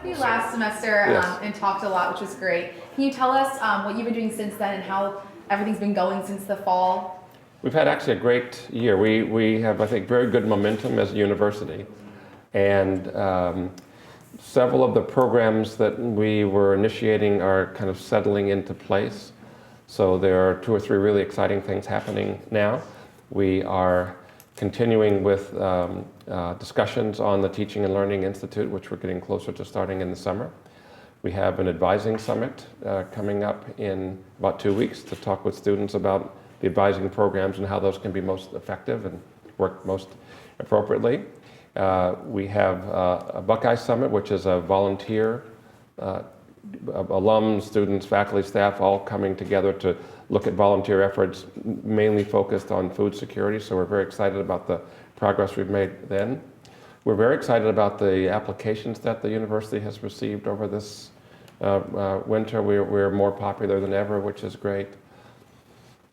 you last semester and talked a lot, which was great. Can you tell us what you've been doing since then and how everything's been going since the fall? We've had actually a great year. We have, I think, very good momentum as a university. And several of the programs that we were initiating are kind of settling into place. So there are 2 or 3 really exciting things happening now. We are continuing with discussions on the Teaching and Learning Institute, which we're getting closer to starting in the summer. We have an advising summit coming up in about 2 weeks to talk with students about the advising programs and how those can be most effective and work most appropriately. We have a Buckeye Summit, which is a volunteer, alums, students, faculty, staff, all coming together to look at volunteer efforts, mainly focused on food security. So we're very excited about the progress we've made then. We're very excited about the applications that the university has received over this winter. We're more popular than ever, which is great.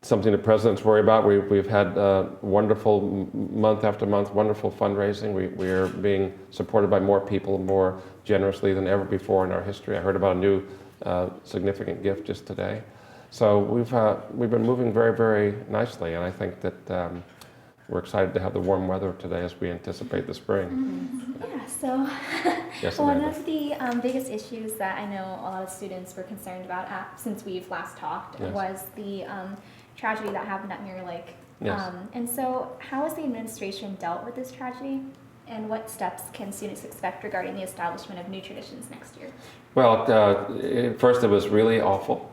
Something the presidents worry about. We've had wonderful month after month, wonderful fundraising. We're being supported by more people more generously than ever before in our history. I heard about a new significant gift just today. So we've been moving very, very nicely, and I think that we're excited to have the warm weather today as we anticipate the spring. Mm-hmm. Yeah, so yes, one of the biggest issues that I know a lot of students were concerned about since we've last talked was the tragedy that happened at Mirror Lake. Yes. And so how has the administration dealt with this tragedy, and what steps can students expect regarding the establishment of new traditions next year? Well, first it was really awful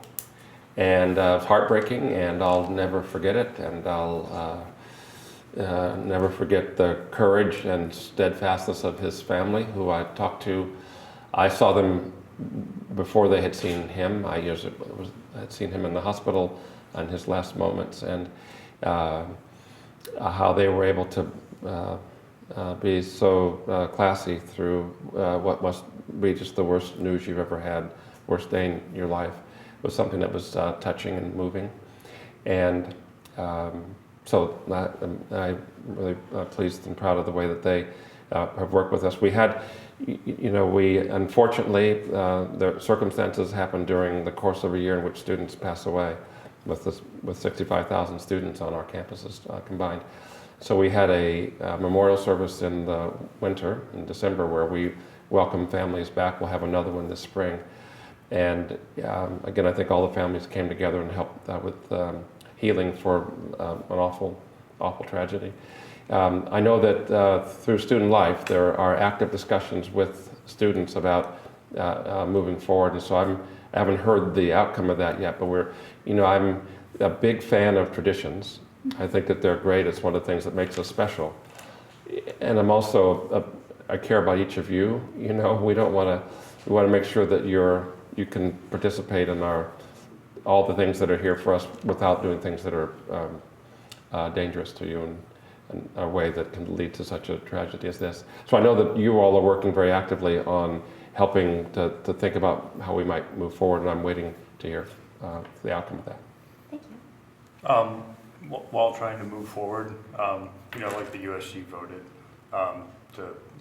and heartbreaking, and I'll never forget it, and I'll never forget the courage and steadfastness of his family, who I talked to. I saw them before they had seen him. I had seen him in the hospital in his last moments, and how they were able to be so classy through what must be just the worst news you've ever had, worst day in your life. It was something that was touching and moving. And so I'm really pleased and proud of the way that they have worked with us. We had, unfortunately, the circumstances happened during the course of a year in which students pass away, with 65,000 students on our campuses combined. So we had a memorial service in the winter, in December, where we welcome families back. We'll have another one this spring. And again, I think all the families came together and helped with healing for an awful, awful tragedy. I know that through student life, there are active discussions with students about moving forward, and so I haven't heard the outcome of that yet, but I'm a big fan of traditions. I think that they're great. It's one of the things that makes us special. And I'm also, I care about each of you. We want to make sure that you can participate in all the things that are here for us without doing things that are dangerous to you in a way that can lead to such a tragedy as this. So I know that you all are working very actively on helping to think about how we might move forward, and I'm waiting to hear the outcome of that. Thank you. While trying to move forward, like the USG voted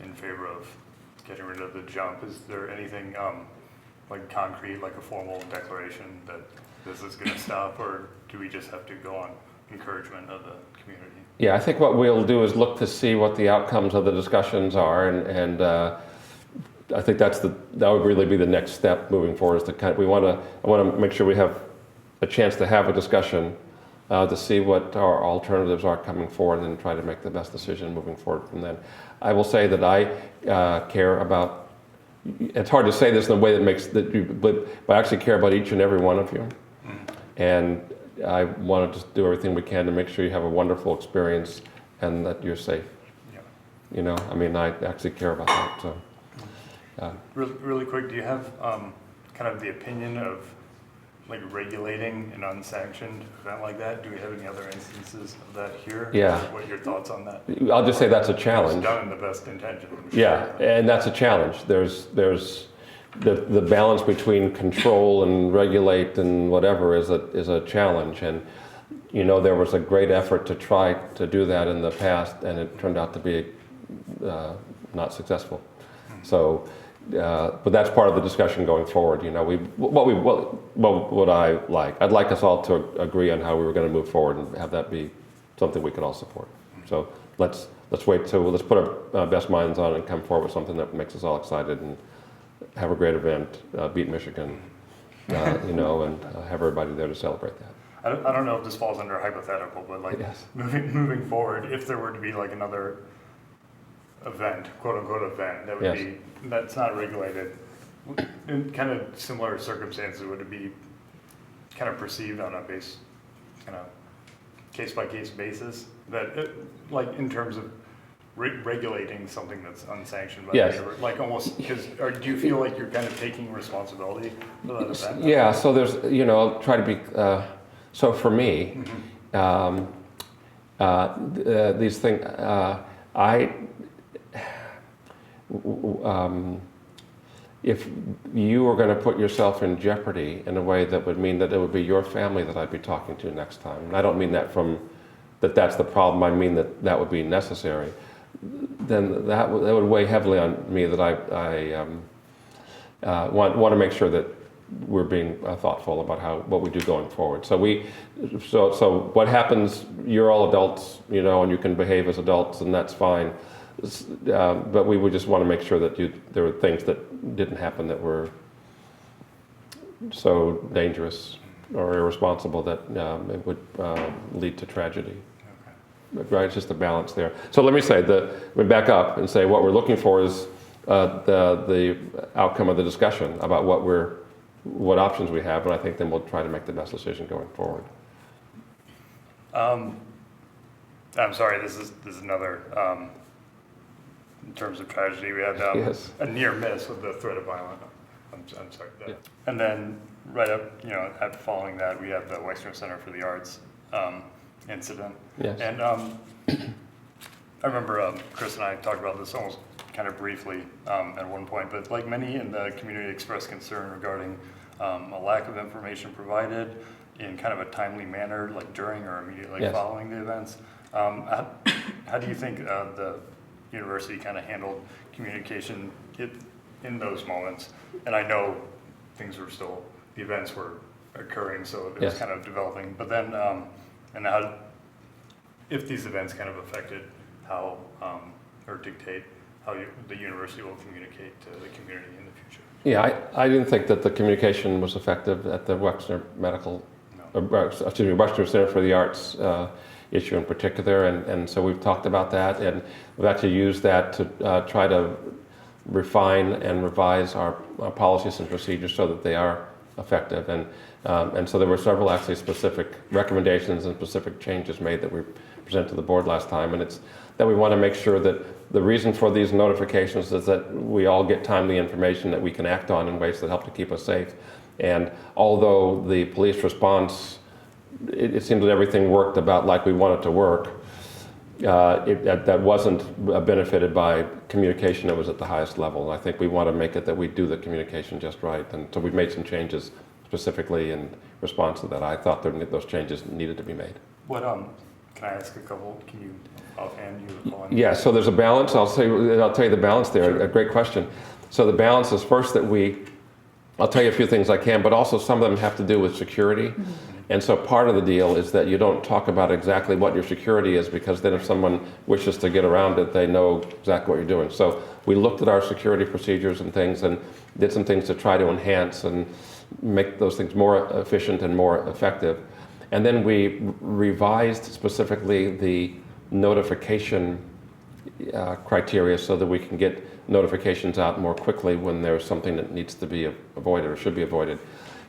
in favor of getting rid of the jump, is there anything like concrete, like a formal declaration that this is going to stop, or do we just have to go on encouragement of the community? Yeah, I think what we'll do is look to see what the outcomes of the discussions are, and I think that would really be the next step moving forward. Is I want to make sure we have a chance to have a discussion to see what our alternatives are coming forward, and try to make the best decision moving forward from then. I will say that I care about. It's hard to say this in a way that makes but I actually care about each and every one of you, and I want to just do everything we can to make sure you have a wonderful experience and that you're safe. Yeah. I actually care about that. So. Really quick, do you have kind of the opinion of like regulating an unsanctioned event like that? Do we have any other instances of that here? Yeah. What are your thoughts on that? I'll just say that's a challenge. It's done in the best intention. Yeah, and that's a challenge. There's the balance between control and regulate and whatever is a challenge, and there was a great effort to try to do that in the past, and it turned out to be not successful. So but that's part of the discussion going forward. You know, what would I like? I'd like us all to agree on how we were going to move forward and have that be something we could all support. So let's put our best minds on it and come forward with something that makes us all excited and have a great event, beat Michigan, you know, and have everybody there to celebrate that. I don't know if this falls under hypothetical, but like Yes. moving forward, if there were to be like another event, quote unquote event, that would Yes. be, that's not regulated, in kind of similar circumstances, would it be kind of perceived on a kind of case by case basis, that like in terms of regulating something that's unsanctioned by Yes. the universe, like almost, or do you feel like you're kind of taking responsibility for that event? Yeah, so there's, you know, I'll try to be, so for me, these things, if you were going to put yourself in jeopardy in a way that would mean that it would be your family that I'd be talking to next time, and I don't mean that that's the problem, I mean that would be necessary, then that would weigh heavily on me, that I want to make sure that we're being thoughtful about what we do going forward. So what happens, you're all adults, you know, and you can behave as adults, and that's fine. But we would just want to make sure that there were things that didn't happen that were so dangerous or irresponsible that it would lead to tragedy. Okay. Right, it's just a balance there. So let me say, we back up and say what we're looking for is the outcome of the discussion about what options we have, and I think then we'll try to make the best decision going forward. I'm sorry, this is another, in terms of tragedy, we had Yes. a near miss with the threat of violence. I'm sorry. Yeah. And then right up, you know, following that, we had the Wexner Center for the Arts incident. Yes. And I remember Chris and I talked about this almost kind of briefly at one point, but like many in the community expressed concern regarding a lack of information provided in kind of a timely manner, like during or immediately Yes. following the events. How do you think the university kind of handled communication in those moments? And I know things were still, the events were occurring, so it was Yes. kind of developing. But then, and how, if these events kind of affected how, or dictate how the university will communicate to the community in the future? Yeah, I didn't think that the communication was effective at the Wexner Wexner Center for the Arts issue in particular, and so we've talked about that, and we've actually used that to try to refine and revise our policies and procedures so that they are effective, and so there were several actually specific recommendations and specific changes made that we presented to the board last time, and it's that we want to make sure that the reason for these notifications is that we all get timely information that we can act on in ways that help to keep us safe. And although the police response, it seemed that everything worked about like we want it to work, that wasn't benefited by communication that was at the highest level. And I think we want to make it that we do the communication just right. And so we've made some changes specifically in response to that. I thought those changes needed to be made. What, can I ask a couple, can you offhand you recall any? Yeah, so there's a balance. I'll tell you the balance there. Sure. A great question. So the balance is first that I'll tell you a few things I can, but also some of them have to do with security. Mm-hmm. And so part of the deal is that you don't talk about exactly what your security is, because then if someone wishes to get around it, they know exactly what you're doing. So we looked at our security procedures and things and did some things to try to enhance and make those things more efficient and more effective. And then we revised specifically the notification criteria so that we can get notifications out more quickly when there's something that needs to be avoided or should be avoided.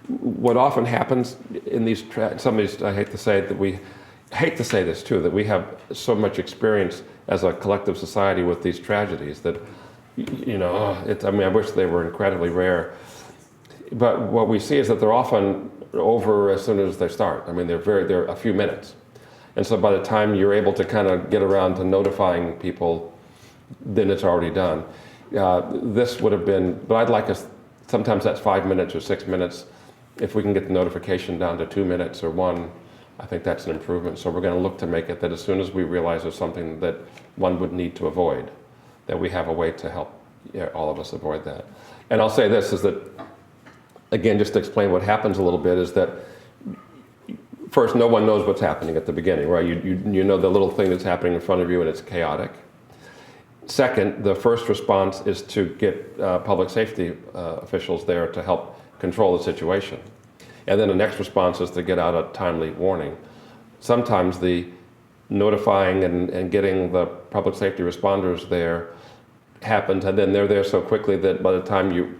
What often happens in these, some of these, I hate to say this too, that we have so much experience as a collective society with these tragedies that, you know, I wish they were incredibly rare. But what we see is that they're often over as soon as they start. I mean, they're a few minutes. And so by the time you're able to kind of get around to notifying people, then it's already done. This would have been, but I'd like us, sometimes that's 5 minutes or 6 minutes. If we can get the notification down to 2 minutes or 1, I think that's an improvement. So we're going to look to make it that as soon as we realize there's something that one would need to avoid, that we have a way to help all of us avoid that. And I'll say this, is that, again, just to explain what happens a little bit, is that first, no one knows what's happening at the beginning, right? You know the little thing that's happening in front of you and it's chaotic. Second, the first response is to get public safety officials there to help control the situation. And then the next response is to get out a timely warning. Sometimes the notifying and getting the public safety responders there happens, and then they're there so quickly that by the time you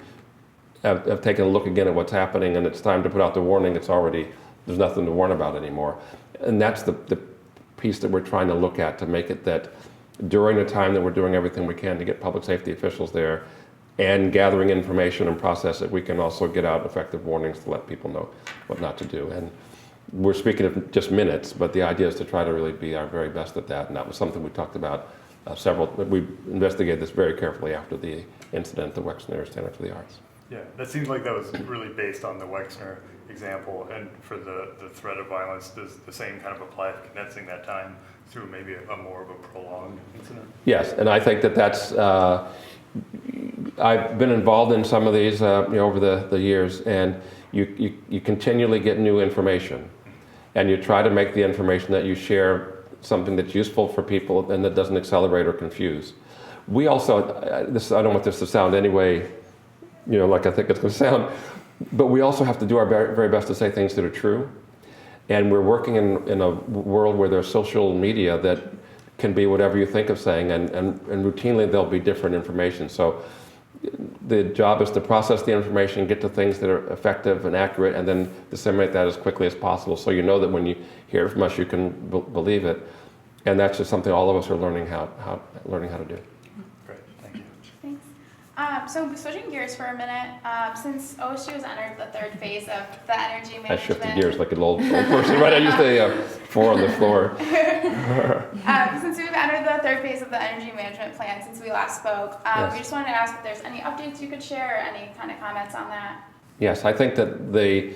have taken a look again at what's happening and it's time to put out the warning, it's already, there's nothing to warn about anymore. And that's the piece that we're trying to look at, to make it that during the time that we're doing everything we can to get public safety officials there and gathering information and process it, we can also get out effective warnings to let people know what not to do. And we're speaking of just minutes, but the idea is to try to really be our very best at that. And that was something we talked about we investigated this very carefully after the incident at the Wexner Center for the Arts. Yeah, that seems like that was really based on the Wexner example, and for the threat of violence, does the same kind of apply to condensing that time through maybe a more of a prolonged incident? Yes, and I think that's, I've been involved in some of these over the years, and you continually get new information, and you try to make the information that you share something that's useful for people and that doesn't accelerate or confuse. We also, I don't want this to sound anyway, like I think it's going to sound, but we also have to do our very best to say things that are true. And we're working in a world where there's social media that can be whatever you think of saying, and routinely there'll be different information. So the job is to process the information, get to things that are effective and accurate, and then disseminate that as quickly as possible, so you know that when you hear from us, you can believe it. And that's just something all of us are learning how to do. Great, thank you. Thanks. So switching gears for a minute, since OSU has entered the third phase of the energy management. I shifted gears like an old person, right? I used to 4 on the floor. Since we've entered the third phase of the energy management plan since we last spoke, Yes. we just wanted to ask if there's any updates you could share or any kind of comments on that. Yes, I think that the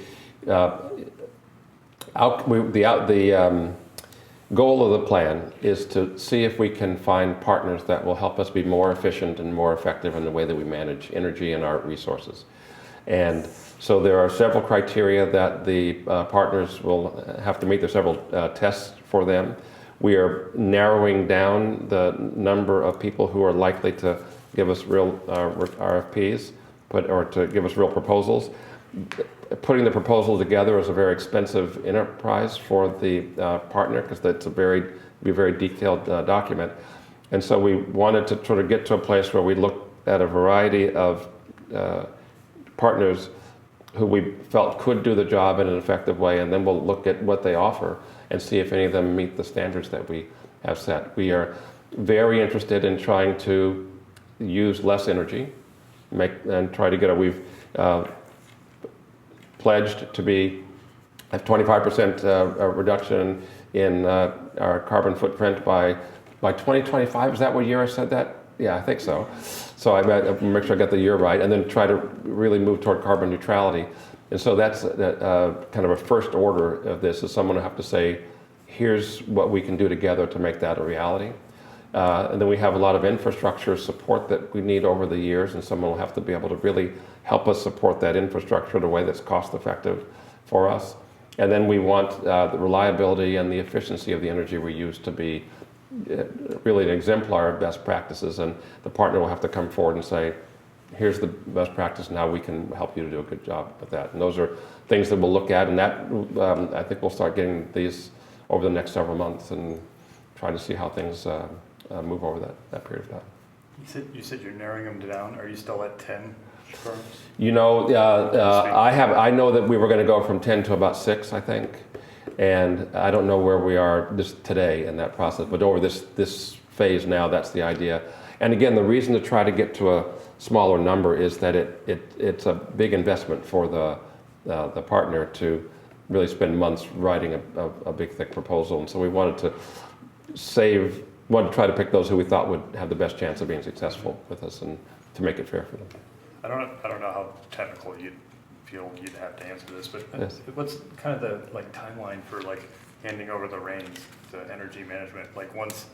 goal of the plan is to see if we can find partners that will help us be more efficient and more effective in the way that we manage energy and our resources. And so there are several criteria that the partners will have to meet. There are several tests for them. We are narrowing down the number of people who are likely to give us real RFPs, or to give us real proposals. Putting the proposal together is a very expensive enterprise for the partner, because that's a very detailed document. And so we wanted to sort of get to a place where we looked at a variety of partners who we felt could do the job in an effective way, and then we'll look at what they offer and see if any of them meet the standards that we have set. We are very interested in trying to use less energy, and try to get we've pledged to have 25% reduction in our carbon footprint by 2025. Is that what year I said that? Yeah, I think so. So I make sure I got the year right, and then try to really move toward carbon neutrality. And so that's kind of a first order of this, is someone will have to say, here's what we can do together to make that a reality. And then we have a lot of infrastructure support that we need over the years, and someone will have to be able to really help us support that infrastructure in a way that's cost effective for us. And then we want the reliability and the efficiency of the energy we use to be really an exemplar of best practices, and the partner will have to come forward and say, here's the best practice and how we can help you to do a good job with that. And those are things that we'll look at, and that I think we'll start getting these over the next several months and try to see how things move over that period of time. You said you're narrowing them down. Are you still at 10 firms? I know that we were going to go from 10 to about 6, I think. And I don't know where we are just today in that process, but over this phase now, that's the idea. And again, the reason to try to get to a smaller number is that it's a big investment for the partner to really spend months writing a big, thick proposal. And so we wanted to try to pick those who we thought would have the best chance of being successful with us, and to make it fair for them. I don't know how technical you'd feel you'd have to answer this, but Yes. What's kind of the timeline for handing over the reins to energy management? Once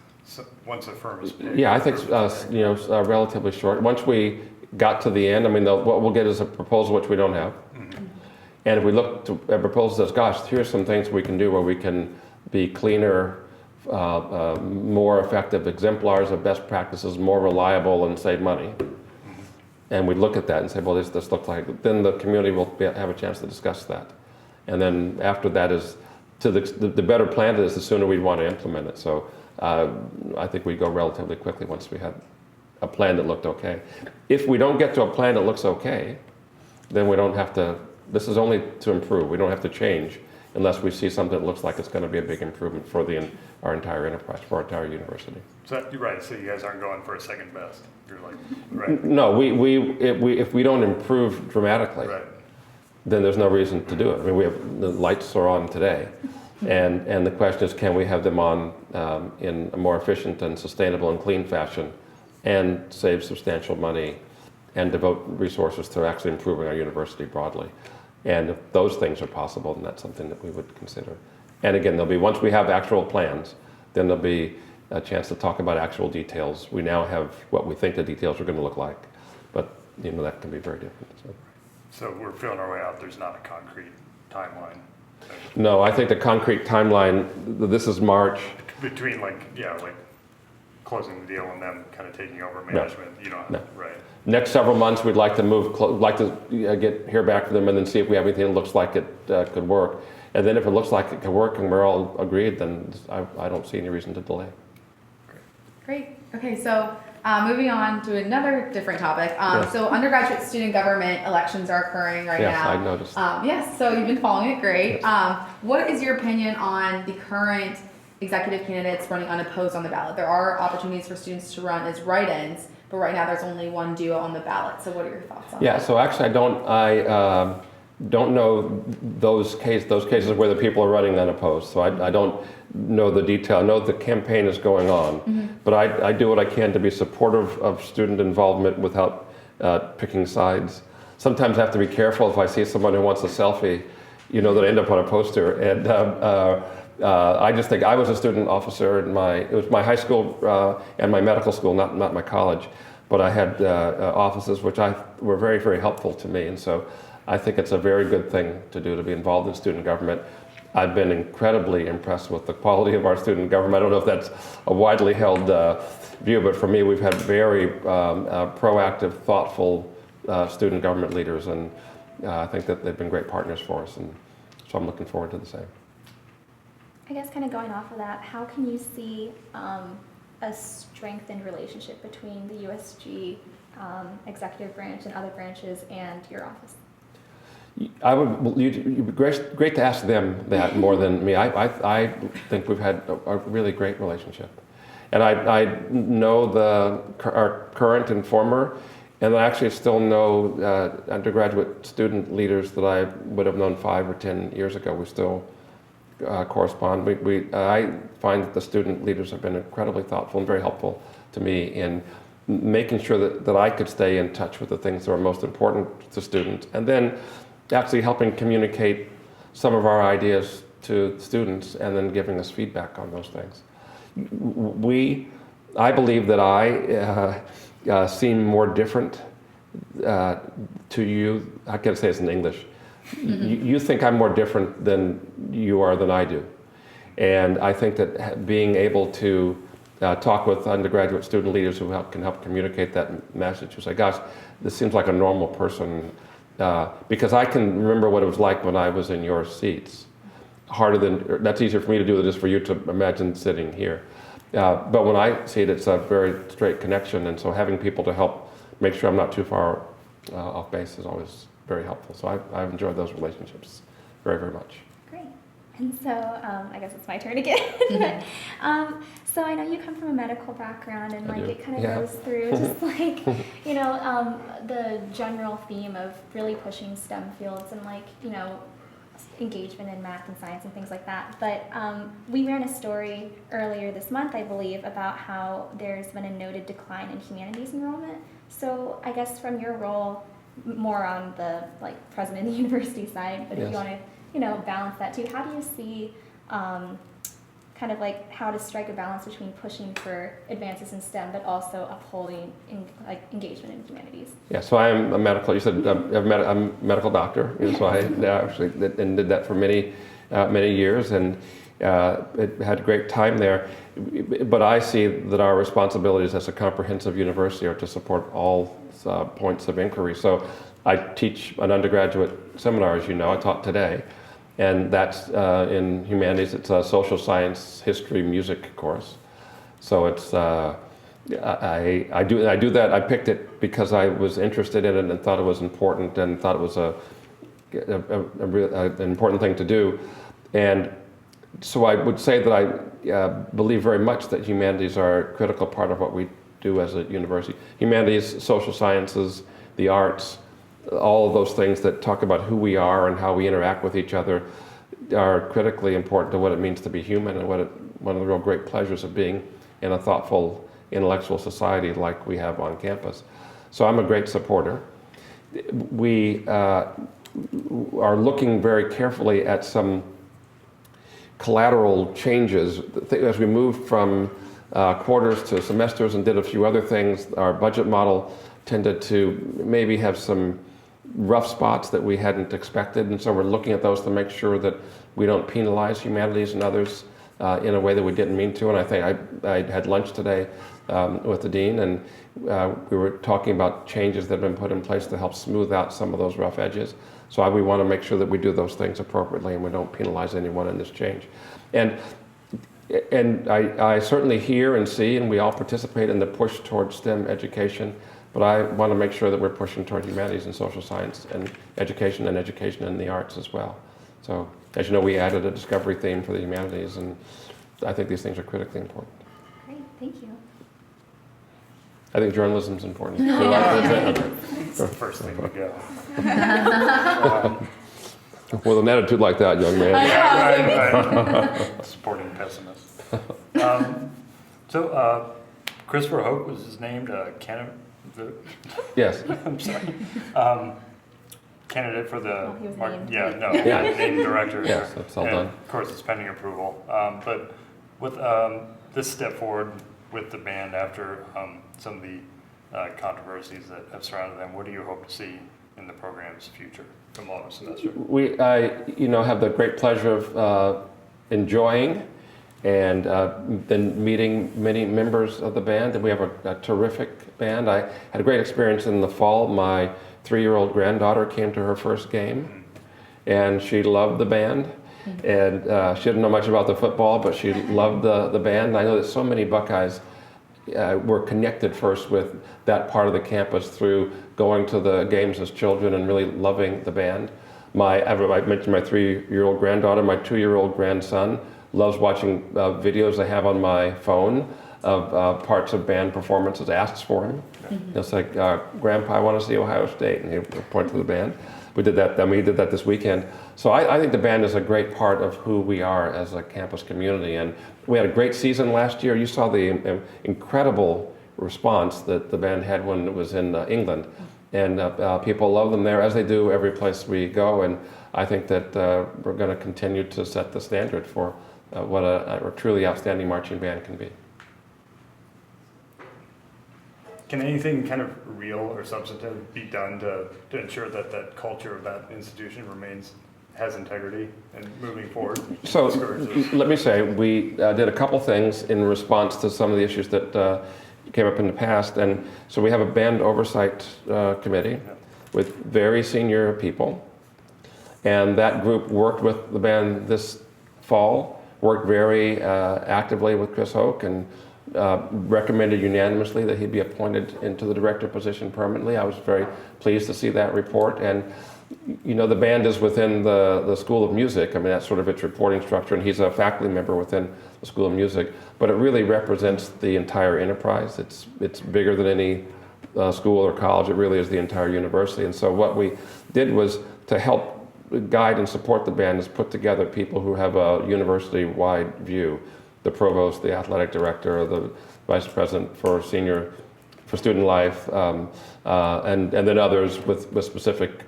once a firm is picked? Yeah, I think, relatively short. Once we got to the end, I mean, what we'll get is a proposal which we don't have. Mm-hmm. And if we look to a proposal that says, gosh, here's some things we can do where we can be cleaner, more effective exemplars of best practices, more reliable, and save money. And we look at that and say, well, this looks like, then the community will have a chance to discuss that. And then after that is, the better plan it is, the sooner we want to implement it. So I think we go relatively quickly once we had a plan that looked okay. If we don't get to a plan that looks okay, then we don't have to, this is only to improve. We don't have to change unless we see something that looks like it's going to be a big improvement for our entire enterprise, for our entire university. So you're right. So you guys aren't going for a second best. You're like, right. No, if we don't improve dramatically, Right. then there's no reason to do it. I mean, the lights are on today, and the question is, can we have them on in a more efficient and sustainable and clean fashion, and save substantial money, and devote resources to actually improving our university broadly. And if those things are possible, then that's something that we would consider. And again, once we have actual plans, then there'll be a chance to talk about actual details. We now have what we think the details are going to look like, but that can be very different. So we're feeling our way out. There's not a concrete timeline. No, I think the concrete timeline, this is March. Between like closing the deal and them kind of taking over management. No. Right. Next several months, we'd like to hear back from them and then see if we have anything that looks like it could work. And then if it looks like it could work and we're all agreed, then I don't see any reason to delay. Great. Okay, so moving on to another different topic. Yes. So undergraduate student government elections are occurring right Yes, now. I noticed. Yes, so you've been following it. Great. Yes. What is your opinion on the current executive candidates running unopposed on the ballot? There are opportunities for students to run as write-ins, but right now there's only one duo on the ballot. So what are your thoughts on that? Yeah, so actually I don't know those cases where the people are running unopposed. So I don't know the detail. I know the campaign is going on, but I do what I can to be supportive of student involvement without picking sides. Sometimes I have to be careful if I see someone who wants a selfie, that I end up on a poster. And I just think I was a student officer it was my high school and my medical school, not my college, but I had offices which were very, very helpful to me. And so I think it's a very good thing to do, to be involved in student government. I've been incredibly impressed with the quality of our student government. I don't know if that's a widely held view, but for me, we've had very proactive, thoughtful student government leaders, and I think that they've been great partners for us, and so I'm looking forward to the same. I guess kind of going off of that, how can you see a strengthened relationship between the USG executive branch and other branches and your office? It'd be great to ask them that more than me. I think we've had a really great relationship. And I know our current and former, and I actually still know undergraduate student leaders that I would have known 5 or 10 years ago. We still correspond. I find that the student leaders have been incredibly thoughtful and very helpful to me in making sure that I could stay in touch with the things that are most important to students, and then actually helping communicate some of our ideas to students and then giving us feedback on those things. I believe that I seem more different to you. I can't say this in English. You think I'm more different than you are than I do. And I think that being able to talk with undergraduate student leaders who can help communicate that message, who say, gosh, this seems like a normal person, because I can remember what it was like when I was in your seats. That's easier for me to do than just for you to imagine sitting here. But when I see it, it's a very straight connection, and so having people to help make sure I'm not too far off base is always very helpful. So I've enjoyed those relationships very, very much. Great. And so I guess it's my turn again. So I know you come from a medical background, and it kind of goes through just the general theme of really pushing STEM fields and engagement in math and science and things like that. But we ran a story earlier this month, I believe, about how there's been a noted decline in humanities enrollment. So I guess from your role, more on the president of the university side, but if you want to balance that too, how do you see kind kind of like how to strike a balance between pushing for advances in STEM, but also upholding engagement in humanities. Yeah, so I am a medical, you said I'm a medical doctor, so I actually did that for many years, and it had a great time there. But I see that our responsibilities as a comprehensive university are to support all points of inquiry. So I teach an undergraduate seminar, as you know, I taught today, and that's in humanities. It's a social science, history, music course. So it's I do that. I picked it because I was interested in it and thought it was important and thought it was an important thing to do. And so I would say that I believe very much that humanities are a critical part of what we do as a university. Humanities, social sciences, the arts, all of those things that talk about who we are and how we interact with each other are critically important to what it means to be human and one of the real great pleasures of being in a thoughtful intellectual society like we have on campus. So I'm a great supporter. We are looking very carefully at some collateral changes. As we moved from quarters to semesters and did a few other things, our budget model tended to maybe have some rough spots that we hadn't expected, and so we're looking at those to make sure that we don't penalize humanities and others in a way that we didn't mean to. And I think I had lunch today with the dean, and we were talking about changes that have been put in place to help smooth out some of those rough edges. So we want to make sure that we do those things appropriately and we don't penalize anyone in this change. And I certainly hear and see, and we all participate in the push towards STEM education, but I want to make sure that we're pushing toward humanities and social science and education in the arts as well. So, as you know, we added a discovery theme for the humanities, and I think these things are critically important. Great, thank you. I think journalism's important. It's the first thing to go. With an attitude like that, young man. Right. Supporting pessimists. So Christopher Hoke was named candidate. Yes. I'm sorry. Candidate for the he was named. named director. Yes, that's all and done. Of course, it's pending approval. But with this step forward with the band after some of the controversies that have surrounded them, what do you hope to see in the program's future from all the semester? I have the great pleasure of enjoying and then meeting many members of the band, and we have a terrific band. I had a great experience in the fall. My 3-year-old granddaughter came to her first game, and she loved the band. And she didn't know much about the football, but she loved the band. I know that so many Buckeyes were connected first with that part of the campus through going to the games as children and really loving the band. I mentioned my 3-year-old granddaughter. My 2-year-old grandson loves watching videos I have on my phone of parts of band performances, asks for him. It's like, Grandpa, I want to see Ohio State, and he'll point to the band. We did that this weekend. So I think the band is a great part of who we are as a campus community. And we had a great season last year. You saw the incredible response that the band had when it was in England. And people love them there, as they do every place we go. And I think that we're going to continue to set the standard for what a truly outstanding marching band can be. Can anything kind of real or substantive be done to ensure that that culture of that institution has integrity and moving forward? So let me say, we did a couple things in response to some of the issues that came up in the past. And so we have a band oversight committee with very senior people. And that group worked with the band this fall, worked very actively with Chris Hoke, and recommended unanimously that he be appointed into the director position permanently. I was very pleased to see that report. And the band is within the School of Music. I mean, that's sort of its reporting structure, and he's a faculty member within the School of Music. But it really represents the entire enterprise. It's bigger than any school or college. It really is the entire university. And so what we did was to help guide and support the band is put together people who have a university-wide view. The provost, the athletic director, the vice president for student life, and then others with specific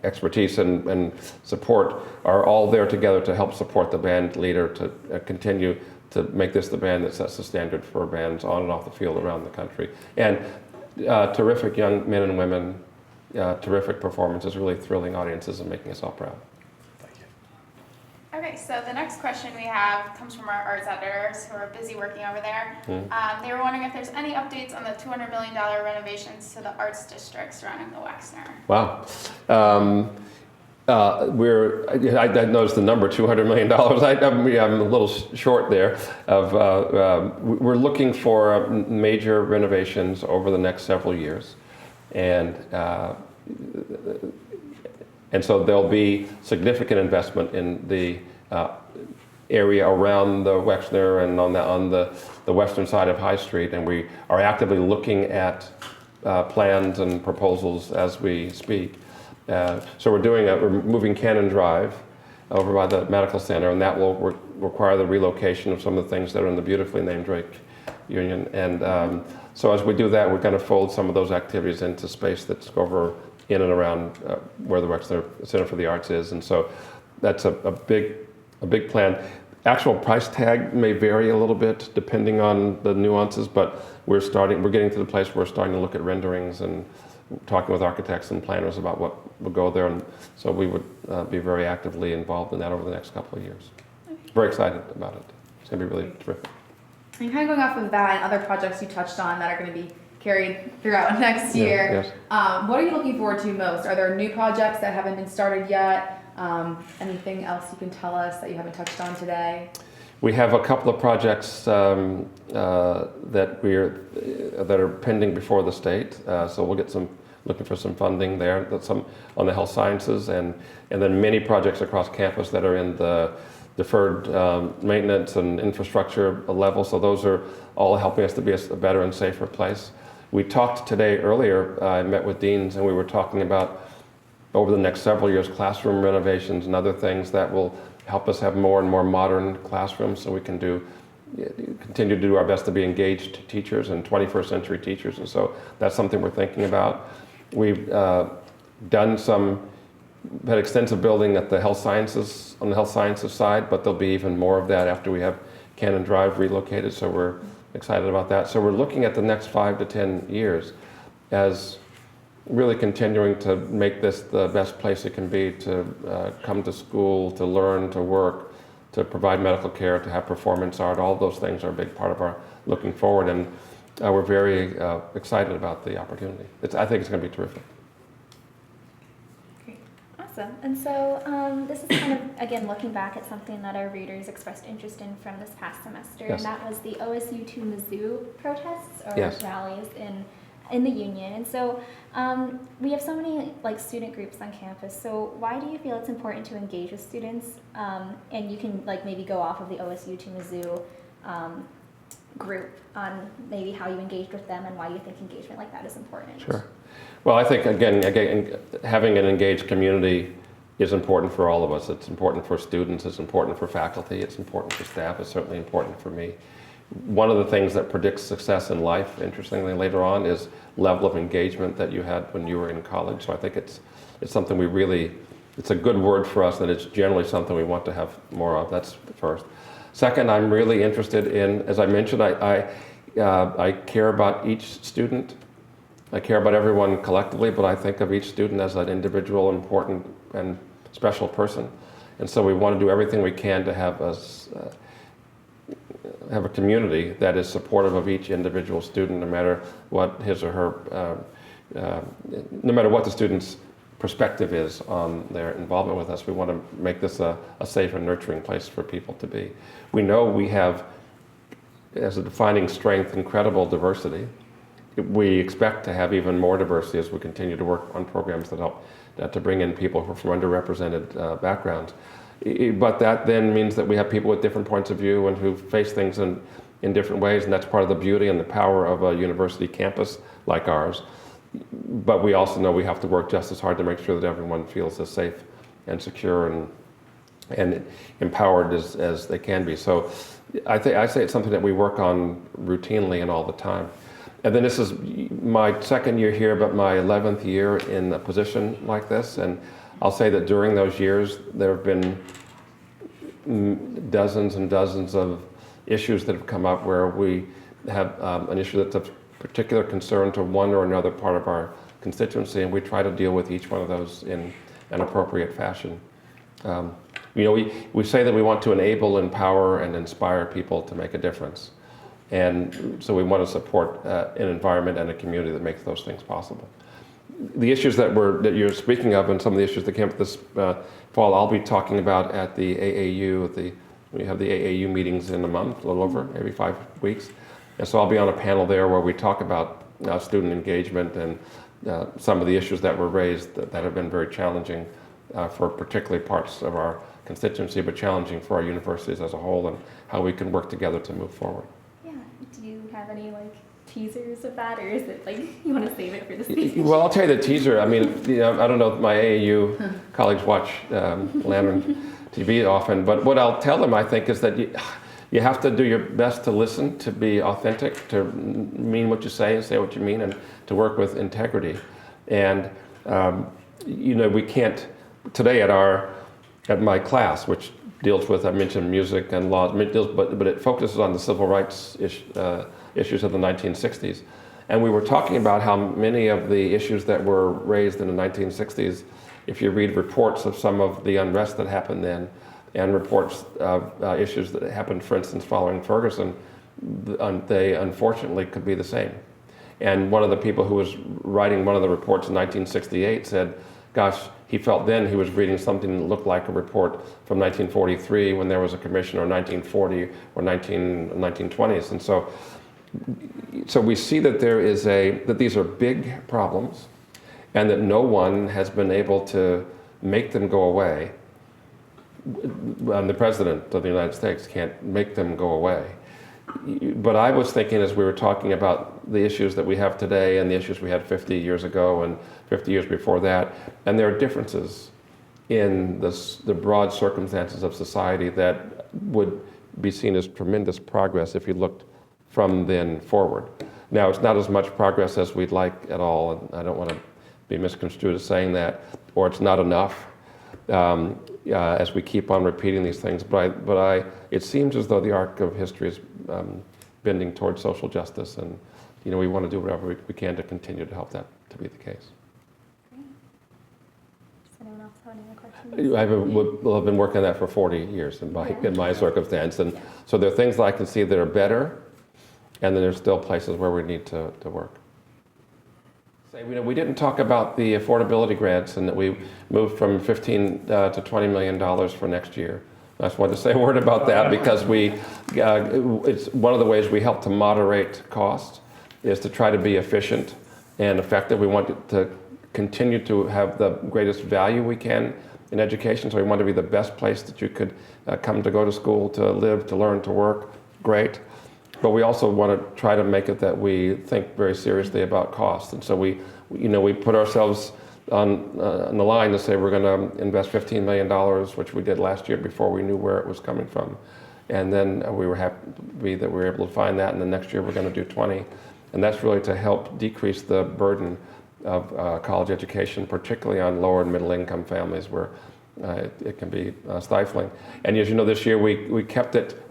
expertise and support are all there together to help support the band leader to continue to make this the band that sets the standard for bands on and off the field around the country. And terrific young men and women, terrific performances, really thrilling audiences, and making us all proud. Thank you. Okay, so the next question we have comes from our arts editors who are busy working over there. They were wondering if there's any updates on the $200 million renovations to the arts district surrounding the Wexner. Wow. I noticed the number, $200 million. I'm a little short there. We're looking for major renovations over the next several years. And so there'll be significant investment in the area around the Wexner and on the western side of High Street. And we are actively looking at plans and proposals as we speak. So we're moving Cannon Drive over by the medical center, and that will require the relocation of some of the things that are in the beautifully named Drake Union. And so as we do that, we're going to fold some of those activities into space that's over in and around where the Wexner Center for the Arts is. And so that's a big plan. Actual price tag may vary a little bit depending on the nuances, but we're getting to the place where we're starting to look at renderings and talking with architects and planners about what will go there, and so we would be very actively involved in that over the next couple of years. Very excited about it. It's going to be really terrific. And kind of going off of that and other projects you touched on that are going to be carried throughout next year, Yes. what are you looking forward to most? Are there new projects that haven't been started yet? Anything else you can tell us that you haven't touched on today? We have a couple of projects that are pending before the state, so we'll get looking for some funding there. That's some on the health sciences, and then many projects across campus that are in the deferred maintenance and infrastructure level. So those are all helping us to be a better and safer place. We talked today earlier. I met with deans, and we were talking about over the next several years classroom renovations and other things that will help us have more and more modern classrooms, so we can continue to do our best to be engaged teachers and 21st century teachers. And so that's something we're thinking about. We've had extensive building at the health sciences, on the health sciences side, but there'll be even more of that after we have Cannon Drive relocated, so we're excited about that. So we're looking at the next 5 to 10 years as really continuing to make this the best place it can be to come to school, to learn, to work, to provide medical care, to have performance art. All those things are a big part of our looking forward, and we're very excited about the opportunity. I think it's going to be terrific. Awesome. And so this is kind of, again, looking back at something that our readers expressed interest in from this past semester, Yes. and that was the OSU to Mizzou protests or Yes. rallies in the union. And so we have so many student groups on campus. So why do you feel it's important to engage with students? And you can maybe go off of the OSU to Mizzou group on maybe how you engaged with them and why you think engagement like that is important. Sure. Well, I think, again, having an engaged community is important for all of us. It's important for students, it's important for faculty, it's important for staff, it's certainly important for me. One of the things that predicts success in life, interestingly, later on, is level of engagement that you had when you were in college. So I think it's something it's a good word for us, and it's generally something we want to have more of. That's first. Second, I'm really interested in, as I mentioned, I care about each student. I care about everyone collectively, but I think of each student as an individual, important, and special person. And so we want to do everything we can to have a community that is supportive of each individual student, no matter what his or her, no matter what the student's perspective is on their involvement with us. We want to make this a safe and nurturing place for people to be. We know we have, as a defining strength, incredible diversity. We expect to have even more diversity as we continue to work on programs that help to bring in people who are from underrepresented backgrounds. But that then means that we have people with different points of view and who face things in different ways, and that's part of the beauty and the power of a university campus like ours. But we also know we have to work just as hard to make sure that everyone feels as safe and secure and empowered as they can be. So I say it's something that we work on routinely and all the time. And then this is my second year here, but my 11th year in a position like this. And I'll say that during those years, there have been dozens and dozens of issues that have come up where we have an issue that's of particular concern to one or another part of our constituency, and we try to deal with each one of those in an appropriate fashion. We say that we want to enable, empower, and inspire people to make a difference. And so we want to support an environment and a community that makes those things possible. The issues that you're speaking of, and some of the issues that came up this fall, I'll be talking about at the AAU. We have the AAU meetings in a month, a little over, maybe 5 weeks. And so I'll be on a panel there where we talk about student engagement and some of the issues that were raised that have been very challenging for particularly parts of our constituency, but challenging for our universities as a whole, and how we can work together to move forward. Yeah. Do you have any teasers of that, or is it you want to save it for the speech? Well, I'll tell you the teaser. I mean, I don't know if my AAU colleagues watch Lantern TV often, but what I'll tell them, I think, is that you have to do your best to listen, to be authentic, to mean what you say and say what you mean, and to work with integrity. And we can't today at my class, which deals with, I mentioned music and law, but it focuses on the civil rights issues of the 1960s. And we were talking about how many of the issues that were raised in the 1960s, if you read reports of some of the unrest that happened then, and reports of issues that happened, for instance, following Ferguson, they unfortunately could be the same. And one of the people who was writing one of the reports in 1968 said, gosh, he felt then he was reading something that looked like a report from 1943 when there was a commission, or 1940 or 1920s. And so we see that that these are big problems, and that no one has been able to make them go away. And the President of the United States can't make them go away. But I was thinking, as we were talking about the issues that we have today and the issues we had 50 years ago and 50 years before that, and there are differences in the broad circumstances of society that would be seen as tremendous progress if you looked from then forward. Now, it's not as much progress as we'd like at all, and I don't want to be misconstrued as saying that, or it's not enough. As we keep on repeating these things, but it seems as though the arc of history is bending towards social justice, and we want to do whatever we can to continue to help that to be the case. Does anyone else have any other questions? I've been working on that for 40 years in my circumstance, and so there are things that I can see that are better, and then there's still places where we need to work. We didn't talk about the affordability grants, and that we moved from $15 to $20 million for next year. I just wanted to say a word about that, because it's one of the ways we help to moderate costs is to try to be efficient and effective. We want to continue to have the greatest value we can in education, so we want to be the best place that you could come to go to school, to live, to learn, to work. Great. But we also want to try to make it that we think very seriously about cost. And so we put ourselves on the line to say we're going to invest $15 million, which we did last year before we knew where it was coming from. And then we were happy that we were able to find that, and the next year we're going to do 20. And that's really to help decrease the burden of college education, particularly on lower and middle income families where it can be stifling. And as you know, this year we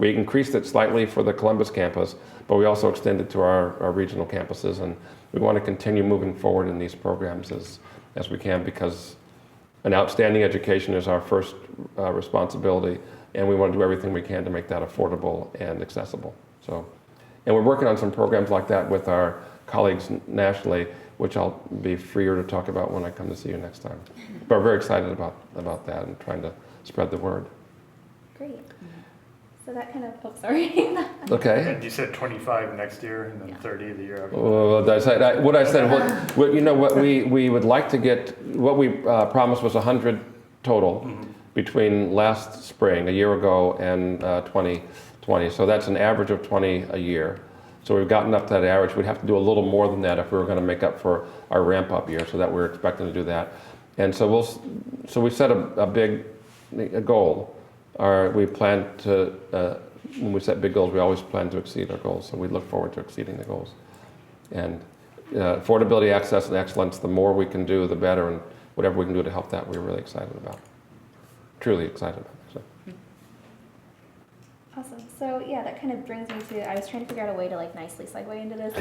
increased it slightly for the Columbus campus, but we also extended to our regional campuses, and we want to continue moving forward in these programs as we can, because an outstanding education is our first responsibility, and we want to do everything we can to make that affordable and accessible. And we're working on some programs like that with our colleagues nationally, which I'll be freer to talk about when I come to see you next time. But we're very excited about that and trying to spread the word. Great. So that kind of, sorry. Okay. And you said 25 next year, and then 30 the year after. What we would like to get, what we promised was 100 total between last spring, a year ago, and 2020. So that's an average of 20 a year. So we've gotten up to that average. We'd have to do a little more than that if we were going to make up for our ramp-up year, so that we're expecting to do that. And so we set a big goal. We plan to, when we set big goals, we always plan to exceed our goals. So we look forward to exceeding the goals. And affordability, access, and excellence, the more we can do, the better. And whatever we can do to help that, we're really excited about. Truly excited about it. So. Awesome. So yeah, that kind of brings me to, I was trying to figure out a way to like nicely segue into this.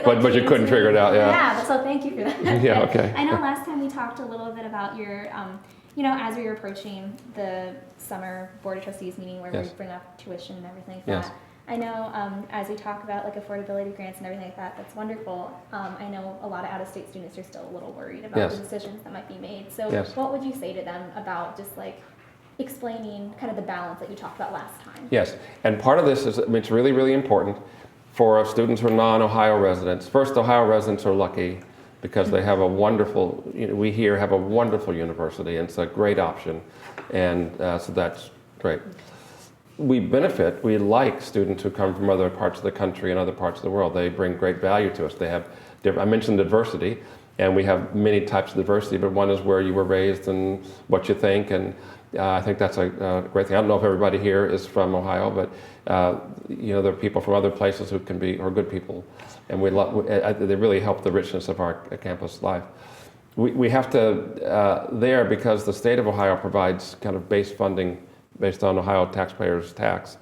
But you couldn't figure it out, yeah. Yeah, so thank you for that. Yeah, okay. I know last time we talked a little bit about your, as we were approaching the summer Board of Trustees meeting where Yes. we bring up tuition and everything like Yes. that. I know as we talk about like affordability grants and everything like that, that's wonderful. I know a lot of out-of-state students are still a little worried about Yes. the decisions that might be made. So Yes. what would you say to them about just like explaining kind of the balance that you talked about last time? Yes, and part of this is, it's really, really important for students who are non-Ohio residents. First, Ohio residents are lucky because they have a wonderful, we here have a wonderful university, and it's a great option, and so that's great. We benefit, we like students who come from other parts of the country and other parts of the world. They bring great value to us. They have, I mentioned diversity, and we have many types of diversity, but one is where you were raised and what you think, and I think that's a great thing. I don't know if everybody here is from Ohio, but there are people from other places who are good people, and they really help the richness of our campus life. We have to, because the state of Ohio provides kind of base funding based on Ohio taxpayers' tax.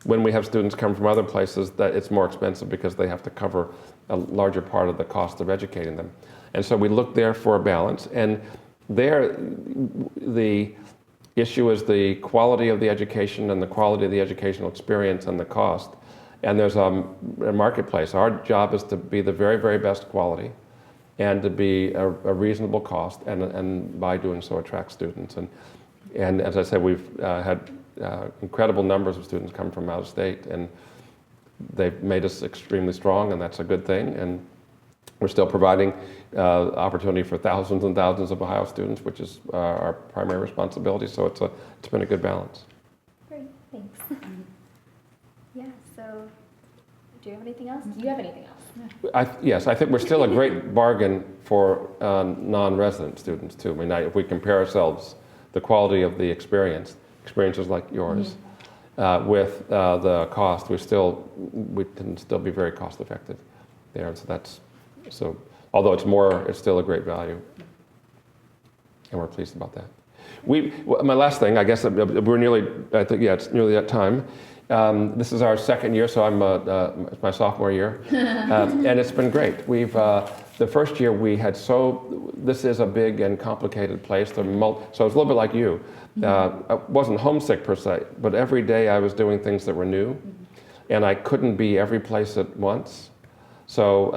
When we have students come from other places, that it's more expensive because they have to cover a larger part of the cost of educating them. And so we look there for a balance, and there the issue is the quality of the education and the quality of the educational experience and the cost. And there's a marketplace. Our job is to be the very, very best quality and to be a reasonable cost, and by doing so attract students. And as I said, we've had incredible numbers of students come from out of state, and they've made us extremely strong, and that's a good thing. And we're still providing opportunity for thousands and thousands of Ohio students, which is our primary responsibility. So it's been a good balance. Great, thanks. Yeah, so do you have anything else? Do you have anything else? Yes, I think we're still a great bargain for non-resident students too. I mean, if we compare ourselves, the quality of the experiences like yours, with the cost, we can still be very cost effective there. And so although it's still a great value, and we're pleased about that. My last thing, I guess we're nearly, it's nearly that time. This is our second year, so it's my sophomore year, and it's been great. The first year we had this is a big and complicated place. So it's a little bit like you. I wasn't homesick per se, but every day I was doing things that were new, and I couldn't be every place at once. So,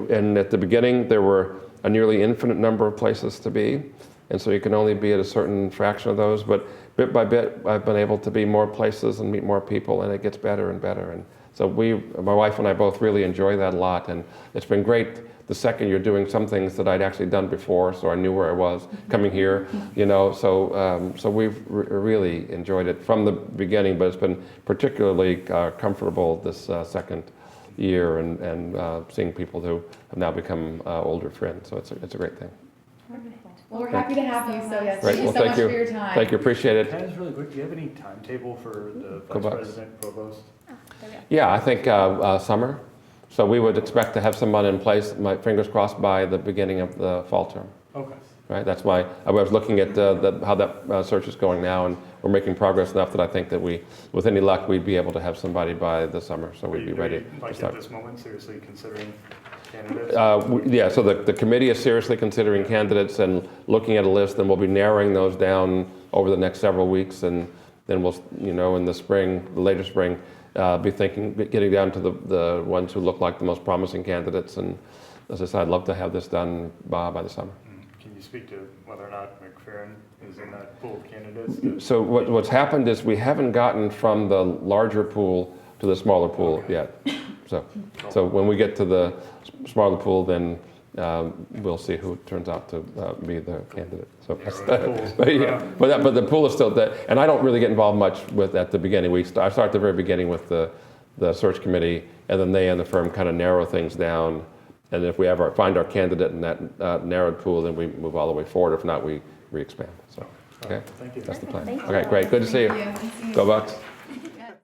and at the beginning, there were a nearly infinite number of places to be, and so you can only be at a certain fraction of those. But bit by bit, I've been able to be more places and meet more people, and it gets better and better. And so my wife and I both really enjoy that a lot, and it's been great. The second year doing some things that I'd actually done before, so I knew where I was coming here, So we've really enjoyed it from the beginning, but it's been particularly comfortable this second year, and seeing people who have now become older friends. So it's a great thing. Well, we're happy to have you. So yes, Great. thank you Well, so much for your time. Thank you, appreciate it. Can I just really quick, do you have any timetable for the Go vice Bucks. president, provost? Oh, there we go. Yeah, I think summer. So we would expect to have someone in place, my fingers crossed, by the beginning of the fall term. Okay. Right, I was looking at how that search is going now, and we're making progress enough that I think that with any luck, we'd be able to have somebody by the summer, so we'd be ready to Like start. at this moment, seriously considering candidates? Yeah, so the committee is seriously considering candidates and looking at a list, and we'll be narrowing those down over the next several weeks, and then we'll, in the spring, the later spring, be getting down to the ones who look like the most promising candidates. And as I said, I'd love to have this done by the summer. Can you speak to whether or not McFerrin is in that pool of candidates? So what's happened is we haven't gotten from the larger pool to the smaller pool yet. So when we get to the smaller pool, then we'll see who turns out to be the candidate. So, but the pool is still there, and I don't really get involved much with at the beginning. I start at the very beginning with the search committee, and then they and the firm kind of narrow things down. And if we ever find our candidate in that narrowed pool, then we move all the way forward. If not, we re-expand. So, okay, Thank you. that's the plan. Thank you. Okay, great. Good to see you. Thank you. Go Bucks.